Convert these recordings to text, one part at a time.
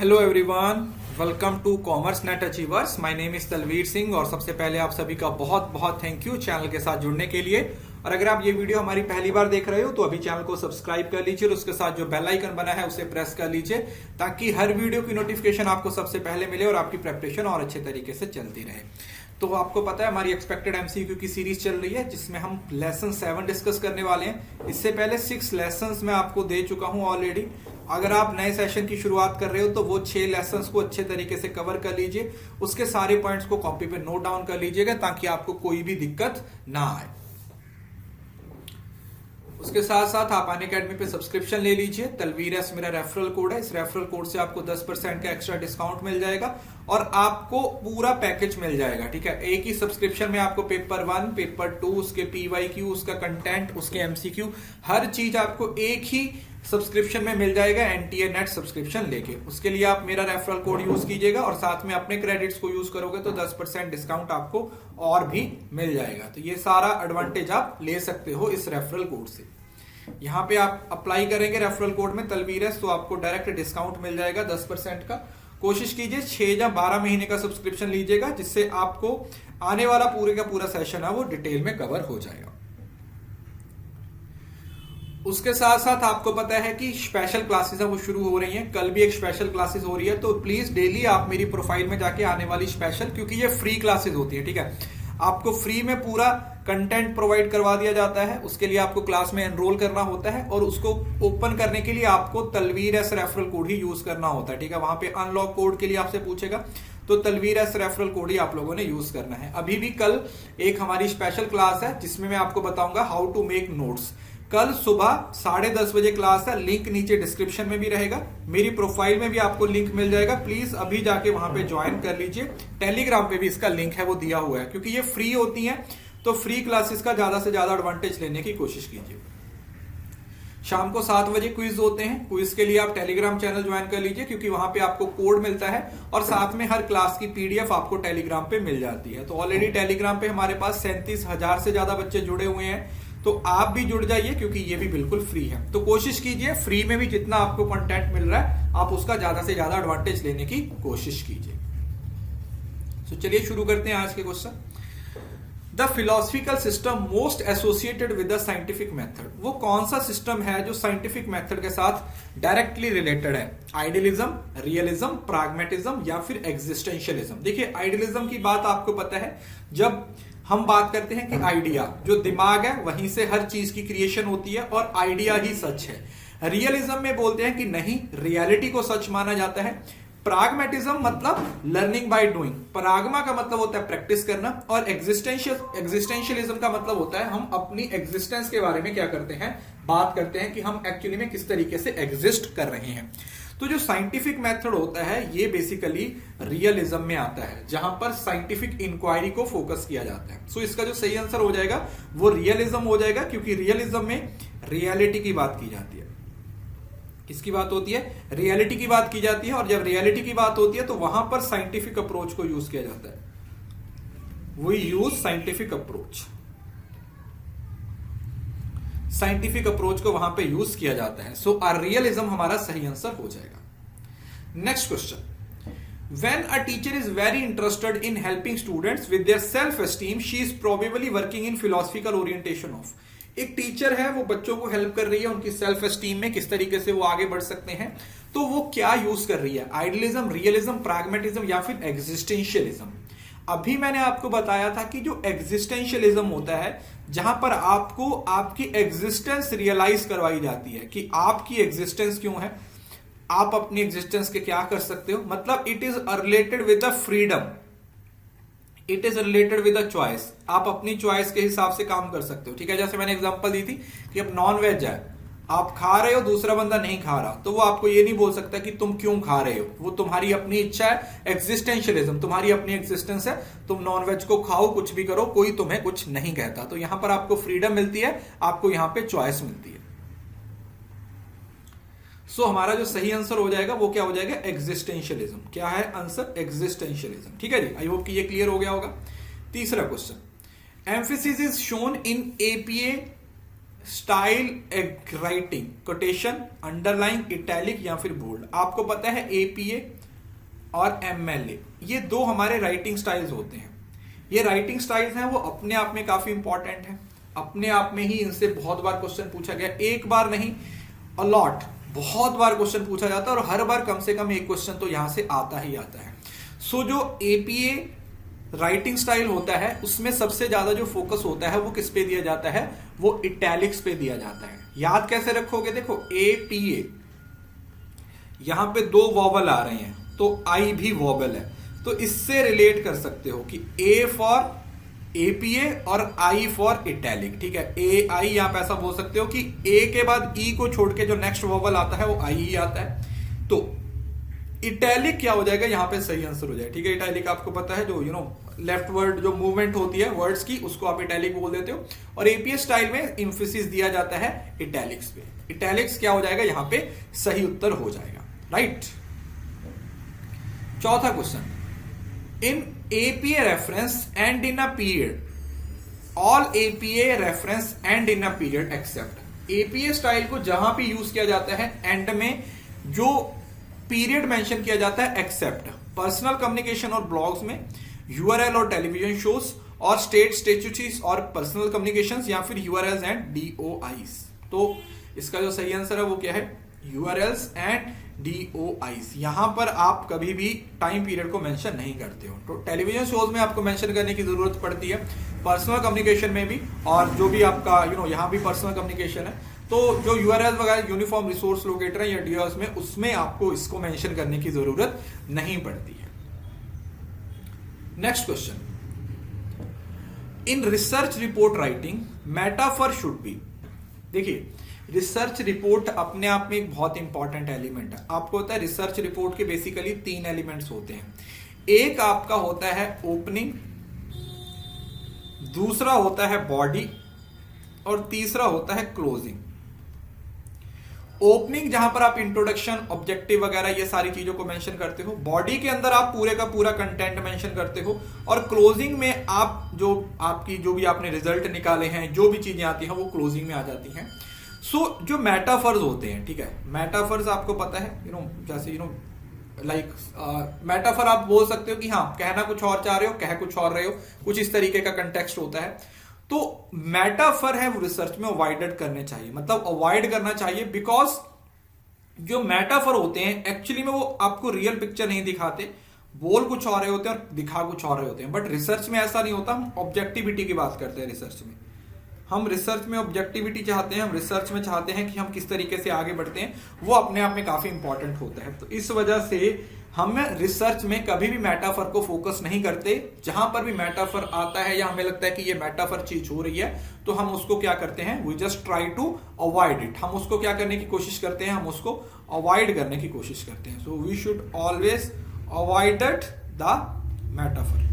Hello everyone, welcome to commerce net achievers. My name is Talvir Singh और सबसे पहले आप सभी का बहुत बहुत थैंक यू चैनल के साथ जुड़ने के लिए। और अगर आप ये वीडियो हमारी पहली बार देख रहे हो तो अभी चैनल को सब्सक्राइब कर लीजिए और उसके साथ जो बेल आइकन बना है उसे प्रेस कर लीजिए ताकि हर वीडियो की नोटिफिकेशन आपको सबसे पहले मिले और आपकी प्रेपरेशन और अच्छे तरीके से चलती रहे। तो आपको पता है हमारी एक्सपेक्टेड एमसीक्यू की सीरीज चल रही है जिसमें हम लेसन 7 डिस्कस करने वाले हैं। इससे पहले 6 लेसन्स मैं आपको दे चुका हूं ऑलरेडी। अगर आप नए सेशन की शुरुआत कर रहे हो तो वो 6 लेसन्स को अच्छे तरीके से कवर कर लीजिए, उसके सारे पॉइंट्स को कॉपी पे नोट डाउन कर लीजिएगा ताकि आपको कोई भी दिक्कत ना आए। उसके साथ साथ आप अनअकैडमी पे सब्सक्रिप्शन ले लीजिए। तलवीर एस मेरा रेफरल कोड है, इस रेफरल कोड से आपको 10% का एक्स्ट्रा डिस्काउंट मिल जाएगा और आपको पूरा पैकेज मिल जाएगा। ठीक है, एक ही सब्सक्रिप्शन में आपको पेपर 1, पेपर 2, उसके पीवाईक्यू, उसका कंटेंट, उसके एमसीक्यू, हर चीज आपको एक ही सब्सक्रिप्शन में मिल जाएगा एनटीए नेट सब्सक्रिप्शन लेके। उसके लिए आप मेरा रेफरल कोड यूज कीजिएगा और साथ में अपने क्रेडिट्स को यूज करोगे तो 10% डिस्काउंट आपको और भी मिल जाएगा। तो ये सारा एडवांटेज आप ले सकते हो इस रेफरल कोड से। यहाँ पे आप अप्लाई करेंगे रेफरल कोड में तलवीर है तो आपको डायरेक्ट डिस्काउंट मिल जाएगा 10% का। कोशिश कीजिए 6 या 12 महीने का सब्सक्रिप्शन लीजिएगा जिससे आपको आने वाला पूरे का पूरा सेशन है वो डिटेल में कवर हो जाएगा। उसके साथ साथ आपको पता है कि स्पेशल क्लासेस है वो शुरू हो रही हैं। कल भी एक स्पेशल क्लासेस हो रही है तो प्लीज डेली आप मेरी प्रोफाइल में जाके आने वाली स्पेशल, क्योंकि ये फ्री क्लासेस होती है। ठीक है, आपको फ्री में पूरा कंटेंट प्रोवाइड करवा दिया जाता है। उसके लिए आपको क्लास में एनरोल करना होता है और उसको ओपन करने के लिए आपको तलवीर एस रेफरल कोड ही यूज करना होता है। ठीक है, वहां पे अनलॉक कोड के लिए आपसे पूछेगा तो तलवीर एस रेफरल कोड ही आप लोगों ने यूज करना है। अभी भी कल एक हमारी स्पेशल क्लास है जिसमें मैं आपको बताऊंगा हाउ टू मेक नोट्स। कल सुबह 10:30 बजे क्लास है, लिंक नीचे डिस्क्रिप्शन में भी रहेगा, मेरी प्रोफाइल में भी आपको लिंक मिल जाएगा। प्लीज अभी जाके वहां पे ज्वाइन कर लीजिए। टेलीग्राम पे भी इसका लिंक है वो दिया हुआ है, क्योंकि ये फ्री होती है तो फ्री क्लासेस का ज्यादा से ज्यादा एडवांटेज लेने की कोशिश कीजिए। शाम को 7 बजे क्विज होते हैं, क्विज के लिए आप टेलीग्राम चैनल ज्वाइन कर लीजिए क्योंकि वहां पे आपको कोड मिलता है और साथ में हर क्लास की पीडीएफ आपको टेलीग्राम पे मिल जाती है। तो ऑलरेडी टेलीग्राम पे हमारे पास 37,000 से ज्यादा बच्चे जुड़े हुए हैं, तो आप भी जुड़ जाइए क्योंकि ये भी बिल्कुल फ्री है। तो कोशिश कीजिए फ्री में भी जितना आपको कंटेंट मिल रहा है आप उसका ज्यादा से ज्यादा एडवांटेज लेने की कोशिश कीजिए। तो चलिए शुरू करते हैं आज के question. The philosophical system most associated with the scientific method, वो कौन सा सिस्टम है जो साइंटिफिक मेथड के साथ डायरेक्टली रिलेटेड है? आइडियलिज्म, रियलिज्म, प्राग्मेटिज्म या फिर एग्जिस्टेंशियलिज्म। देखिए आइडियलिज्म की बात आपको पता है, जब हम बात करते हैं कि आइडिया जो दिमाग है वहीं से हर चीज की क्रिएशन होती है और आइडिया ही सच है। रियलिज्म में बोलते हैं कि नहीं, रियलिटी को सच माना जाता है। प्राग्मेटिज्म मतलब लर्निंग बाय डूइंग, प्राग्मा का मतलब होता है प्रैक्टिस करना, और एग्जिस्टेंशियलिज्म का मतलब होता है हम अपनी एग्जिस्टेंस के बारे में क्या करते हैं, बात करते हैं कि हम एक्चुअली में किस तरीके से एग्जिस्ट कर रहे हैं। तो जो साइंटिफिक मेथड होता है ये बेसिकली रियलिज्म में आता है जहां पर साइंटिफिक इंक्वायरी को फोकस किया जाता है। सो इसका जो सही आंसर हो जाएगा वो रियलिज्म हो जाएगा, क्योंकि रियलिज्म में रियलिटी की बात की जाती है। किसकी बात होती है? रियलिटी की बात की जाती है, और जब रियलिटी की बात होती है तो वहां पर साइंटिफिक अप्रोच को यूज किया जाता है। We use scientific approach, scientific approach को वहां पे यूज किया जाता है। सो रियलिज्म हमारा सही आंसर हो जाएगा। Next question, When a teacher is very interested in helping students with their self-esteem, she is probably working in philosophical orientation of. एक टीचर है वो बच्चों को हेल्प कर रही है उनकी सेल्फ एस्टीम में, किस तरीके से वो आगे बढ़ सकते हैं, तो वो क्या यूज कर रही है? आइडियलिज्म, रियलिज्म, प्राग्मेटिज्म या फिर एग्जिस्टेंशियलिज्म। अभी मैंने आपको बताया था कि जो एग्जिस्टेंशियलिज्म होता है जहां पर आपको आपकी एग्जिस्टेंस रियलाइज करवाई जाती है कि आपकी एग्जिस्टेंस क्यों है, आप अपनी एग्जिस्टेंस के क्या कर सकते हो। मतलब it is related with the freedom, it is related with the choice. आप अपनी चॉइस के हिसाब से काम कर सकते हो। ठीक है, जैसे मैंने एग्जांपल दी थी कि अब नॉन वेज है, आप खा रहे हो, दूसरा बंदा नहीं खा रहा, तो वो आपको ये नहीं बोल सकता कि तुम क्यों खा रहे हो, वो तुम्हारी अपनी इच्छा है। एग्जिस्टेंशियलिज्म, तुम्हारी अपनी एग्जिस्टेंस है, तुम नॉन वेज को खाओ, कुछ भी करो, कोई तुम्हें कुछ नहीं कहता। तो यहां पर आपको फ्रीडम मिलती है, आपको यहां पे चॉइस मिलती है। सो हमारा जो सही आंसर हो जाएगा वो क्या हो जाएगा? एग्जिस्टेंशियलिज्म। क्या है आंसर? एग्जिस्टेंशियलिज्म। ठीक है जी, आई होप कि ये क्लियर हो गया होगा। तीसरा question, emphasis is shown in APA style writing, quotation, underline, italic या फिर बोल्ड। आपको पता है एपीए और एमएलए ये दो हमारे राइटिंग स्टाइल्स होते हैं। ये राइटिंग स्टाइल्स हैं वो अपने आप में काफी इंपॉर्टेंट है, अपने आप में ही इनसे बहुत बार क्वेश्चन पूछा गया, एक बार नहीं अलॉट, बहुत बार क्वेश्चन पूछा जाता है और हर बार कम से कम एक क्वेश्चन तो यहां से आता ही आता है। सो जो एपीए राइटिंग स्टाइल होता है उसमें सबसे ज्यादा जो फोकस होता है वो किस पे दिया जाता है, वो इटैलिक्स पे दिया जाता है। याद कैसे रखोगे, देखो एपीए यहां पे दो वॉवल आ रहे हैं तो आई भी वॉवल है, तो इससे रिलेट कर सकते हो कि ए फॉर एपीए और आई फॉर इटैलिक। ठीक है, ए आई यहां पे ऐसा बोल सकते हो कि ए के बाद ई को छोड़ के जो नेक्स्ट वॉवल आता है वो आई ही आता है, तो इटैलिक क्या हो जाएगा, यहां पे सही आंसर हो जाएगा। ठीक है, इटैलिक आपको पता है जो लेफ्ट वर्ड जो मूवमेंट होती है वर्ड्स की उसको आप इटैलिक बोल देते हो, और एपीए स्टाइल में इंफेसिस दिया जाता है इटैलिक्स पे। इटैलिक्स क्या हो जाएगा, यहां पे सही उत्तर हो जाएगा। राइट। चौथा question, in APA reference and in a period, all APA reference and in a period except। APA style को जहां भी यूज किया जाता है एंड में जो पीरियड मेंशन किया जाता है एक्सेप्ट पर्सनल कम्युनिकेशन और ब्लॉग्स में, URL और टेलीविजन शोज और स्टेट स्टेच्यूटरीज और पर्सनल कम्युनिकेशंस या फिर URLs एंड DOIs। तो इसका जो सही आंसर है वो क्या है, URLs एंड DOIs। यहां पर आप कभी भी टाइम पीरियड को मेंशन नहीं करते हो, तो टेलीविजन शोज में आपको मेंशन करने की जरूरत पड़ती है, पर्सनल कम्युनिकेशन में भी, और जो भी आपका यहां भी पर्सनल कम्युनिकेशन है तो जो URL वगैरह यूनिफॉर्म रिसोर्स लोकेटर है या DOIs में, उसमें आपको इसको मेंशन करने की जरूरत नहीं पड़ती है। Next question, in research report writing metaphor should be. देखिए रिसर्च रिपोर्ट अपने आप में एक बहुत इंपॉर्टेंट एलिमेंट है। आपको होता है रिसर्च रिपोर्ट के बेसिकली 3 एलिमेंट्स होते हैं। एक आपका होता है ओपनिंग, दूसरा होता है बॉडी और तीसरा होता है क्लोजिंग। ओपनिंग जहां पर आप इंट्रोडक्शन, ऑब्जेक्टिव वगैरह ये सारी चीजों को मेंशन करते हो, बॉडी के अंदर आप पूरे का पूरा कंटेंट मेंशन करते हो, और क्लोजिंग में आप जो भी आपने रिजल्ट निकाले हैं, जो भी चीजें आती हैं वो क्लोजिंग में आ जाती हैं। जो मेटाफर्स होते हैं, ठीक है, मेटाफर्स आपको पता है जैसे लाइक मेटाफर आप बोल सकते हो कि हाँ कहना कुछ और चाह रहे हो, कह कुछ और रहे हो, कुछ इस तरीके का कंटेक्स्ट होता है। तो मेटाफर है वो रिसर्च में अवॉइडेड करने चाहिए, मतलब अवॉइड करना चाहिए, बिकॉज जो मेटाफर होते हैं एक्चुअली में वो आपको रियल पिक्चर नहीं दिखाते, बोल कुछ और रहे होते हैं और दिखा कुछ और रहे होते हैं। बट रिसर्च में ऐसा नहीं होता, हम ऑब्जेक्टिविटी की बात करते हैं रिसर्च में, हम रिसर्च में ऑब्जेक्टिविटी चाहते हैं, हम रिसर्च में चाहते हैं कि हम किस तरीके से आगे बढ़ते हैं, वो अपने आप में काफी इंपॉर्टेंट होता है। तो इस वजह से हम रिसर्च में कभी भी मेटाफर को फोकस नहीं करते। जहां पर भी मेटाफर आता है या हमें लगता है कि ये मेटाफर चीज हो रही है, तो हम उसको क्या करते हैं, we just try to avoid it. हम उसको क्या करने की कोशिश करते हैं, हम उसको अवॉइड करने की कोशिश करते हैं। So we should always avoided the metaphor.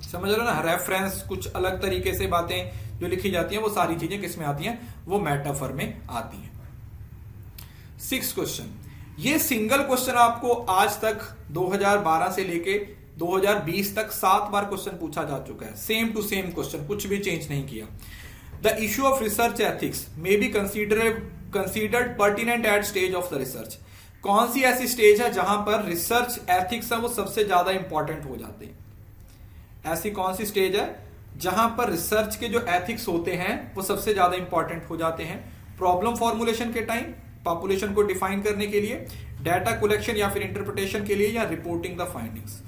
समझ रहे हो ना, रेफरेंस कुछ अलग तरीके से बातें जो लिखी जाती हैं वो सारी चीजें किस में आती हैं, वो मेटाफर में आती हैं। 6 क्वेश्चन, ये सिंगल क्वेश्चन आपको आज तक 2012 से लेके 2020 तक 7 बार क्वेश्चन पूछा जा चुका है, सेम टू सेम क्वेश्चन, कुछ भी चेंज नहीं किया। The issue of research ethics may be considered pertinent at stage of the research. कौन सी ऐसी स्टेज है जहां पर रिसर्च एथिक्स है वो सबसे ज्यादा इंपॉर्टेंट हो जाते हैं? ऐसी कौन सी स्टेज है जहां पर रिसर्च के जो एथिक्स होते हैं वो सबसे ज्यादा इंपॉर्टेंट हो जाते हैं? प्रॉब्लम फॉर्मुलेशन के टाइम, पॉपुलेशन को डिफाइन करने के लिए, डाटा कलेक्शन या फिर इंटरप्रिटेशन के लिए, या रिपोर्टिंग द फाइंडिंग्स।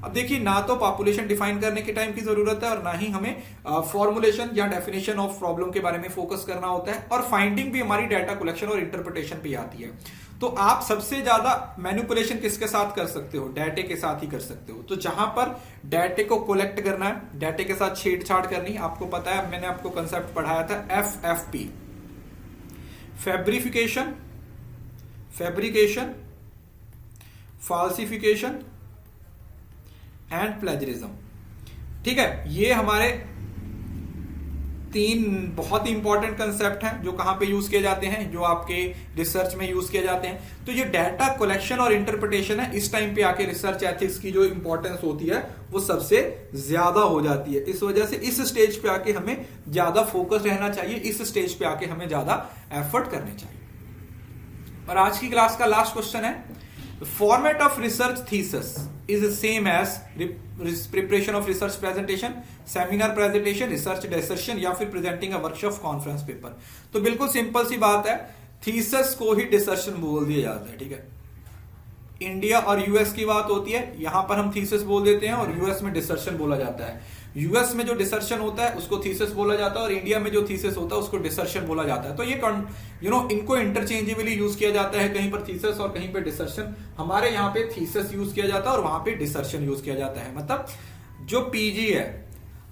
अब देखिए, ना तो पॉपुलेशन डिफाइन करने के टाइम की जरूरत है और ना ही हमें फॉर्मुलेशन या डेफिनेशन ऑफ प्रॉब्लम के बारे में फोकस करना होता है, और फाइंडिंग भी हमारी डाटा कलेक्शन और इंटरप्रिटेशन पे आती है। तो आप सबसे ज्यादा मैनिपुलेशन किसके साथ कर सकते हो? डाटे के साथ ही कर सकते हो। तो जहां पर डाटे को कलेक्ट करना है, डाटे के साथ छेड़छाड़ करनी, आपको पता है मैंने आपको कंसेप्ट पढ़ाया था FFP, fabrification, fabrication, falsification and plagiarism. ठीक है, ये हमारे तीन बहुत ही इंपॉर्टेंट कंसेप्ट हैं जो कहां पे यूज किए जाते हैं, जो आपके रिसर्च में यूज किए जाते हैं। तो ये डाटा कलेक्शन और इंटरप्रिटेशन है, इस टाइम पे आके रिसर्च एथिक्स की जो इंपॉर्टेंस होती है वो सबसे ज्यादा हो जाती है। इस वजह से इस स्टेज पे आके हमें ज्यादा फोकस रहना चाहिए, इस स्टेज पे आके हमें ज्यादा एफर्ट करने चाहिए। और आज की क्लास का लास्ट क्वेश्चन है, format of research thesis is same as preparation of research presentation, seminar presentation, research discussion या फिर presenting a workshop conference paper. तो बिल्कुल सिंपल सी बात है, थीसिस को ही डिस्कशन बोल दिया जाता है, ठीक है। इंडिया और यूएस की बात होती है, यहां पर हम थीसिस बोल देते हैं और यूएस में डिसर्शन बोला जाता है। यूएस में जो डिसर्शन होता है उसको थीसिस बोला जाता है और इंडिया में जो थीसिस होता है उसको डिसर्शन बोला जाता है। तो ये इनको इंटरचेंजेबली यूज किया जाता है, कहीं पर थीसिस और कहीं पर डिसर्शन। हमारे यहाँ पे थीसिस यूज किया जाता है और वहां पे डिसर्शन यूज किया जाता है। मतलब जो पीजी है,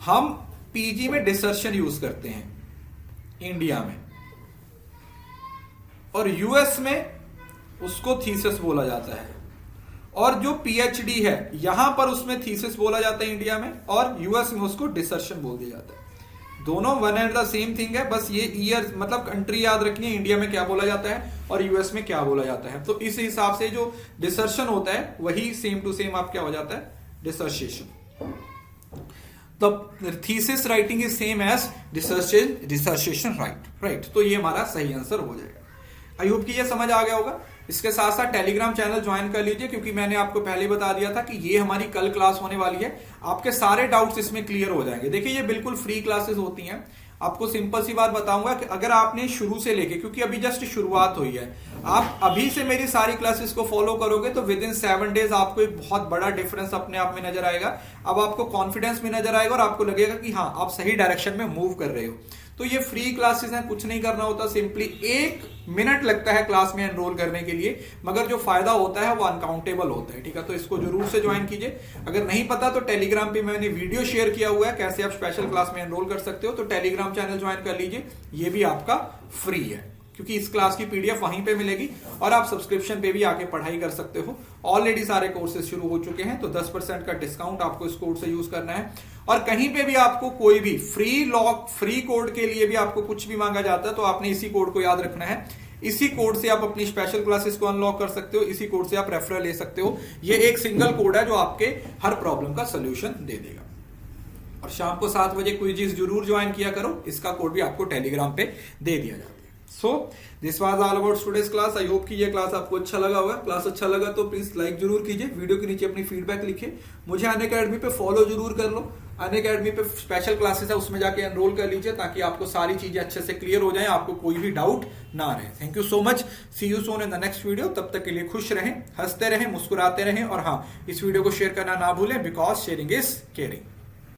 हम पीजी में डिसर्शन यूज करते हैं इंडिया में, और यूएस में उसको थीसिस बोला जाता है। और जो पीएचडी है यहां पर उसमें थीसिस बोला जाता है इंडिया में, और यूएस में उसको डिसर्शन बोल दिया जाता है। दोनों one and the same thing है, बस ये ईयर मतलब कंट्री याद रखनी है, इंडिया में क्या बोला जाता है और यूएस में क्या बोला जाता है। तो इस हिसाब से जो डिसर्शन होता है वही सेम टू सेम आप क्या हो जाता है, डिसर्शिएशन। तो thesis writing is same as dissertation right. तो ये हमारा सही आंसर हो जाएगा। आई होप कि ये समझ आ गया होगा। इसके साथ साथ टेलीग्राम चैनल ज्वाइन कर लीजिए, क्योंकि मैंने आपको पहले बता दिया था कि ये हमारी कल क्लास होने वाली है। आपके सारे डाउट्स इसमें क्लियर हो जाएंगे। देखिए ये बिल्कुल फ्री क्लासेस होती हैं। आपको सिंपल सी बात बताऊंगा कि अगर आपने शुरू से लेके, क्योंकि अभी जस्ट शुरुआत हुई है, आप अभी से मेरी सारी क्लासेस को फॉलो करोगे तो विद इन 7 डेज आपको एक बहुत बड़ा डिफरेंस अपने आप में नजर आएगा। अब आपको कॉन्फिडेंस भी नजर आएगा और आपको लगेगा कि हाँ आप सही डायरेक्शन में मूव कर रहे हो। तो ये फ्री क्लासेस हैं, कुछ नहीं करना होता, सिंपली 1 मिनट लगता है क्लास में एनरोल करने के लिए, मगर जो फायदा होता है वो अनकाउंटेबल होता है, ठीक है। तो इसको जरूर से ज्वाइन कीजिए। अगर नहीं पता तो टेलीग्राम पे मैंने वीडियो शेयर किया हुआ है कैसे आप स्पेशल क्लास में एनरोल कर सकते हो, तो टेलीग्राम चैनल ज्वाइन कर लीजिए। ये भी आपका फ्री है, क्योंकि इस क्लास की पीडीएफ वहीं पे मिलेगी और आप सब्सक्रिप्शन पे भी आके पढ़ाई कर सकते हो। ऑलरेडी सारे कोर्सेज शुरू हो चुके हैं, तो 10% का डिस्काउंट आपको इस कोड से यूज करना है। और कहीं पे भी आपको कोई भी फ्री कोड के लिए भी आपको कुछ भी मांगा जाता है तो आपने इसी कोड को याद रखना है। इसी कोड से आप अपनी स्पेशल क्लासेस को अनलॉक कर सकते हो, इसी कोड से आप रेफरल ले सकते हो। ये एक सिंगल कोड है जो आपके हर प्रॉब्लम का सोल्यूशन दे देगा। और शाम को 7 बजे क्विज़ जरूर ज्वाइन किया करो, इसका कोड भी आपको टेलीग्राम पे दे दिया जाता है। So this was all about today's class. I hope कि ये क्लास आपको अच्छा लगा होगा। क्लास अच्छा लगा तो प्लीज लाइक जरूर कीजिए, वीडियो के नीचे अपनी फीडबैक लिखिए, मुझे अनअकैडमी पे फॉलो जरूर कर लो। अनअकैडमी पे स्पेशल क्लासेस है, उसमें जाके एनरोल कर लीजिए ताकि आपको सारी चीजें अच्छे से क्लियर हो जाए, आपको कोई भी डाउट ना रहे। Thank you so much, see you soon in the next video. तब तक के लिए खुश रहें, हंसते रहें, मुस्कुराते रहें, और हाँ, इस वीडियो को शेयर करना ना भूलें, बिकॉज शेयरिंग इज केयरिंग।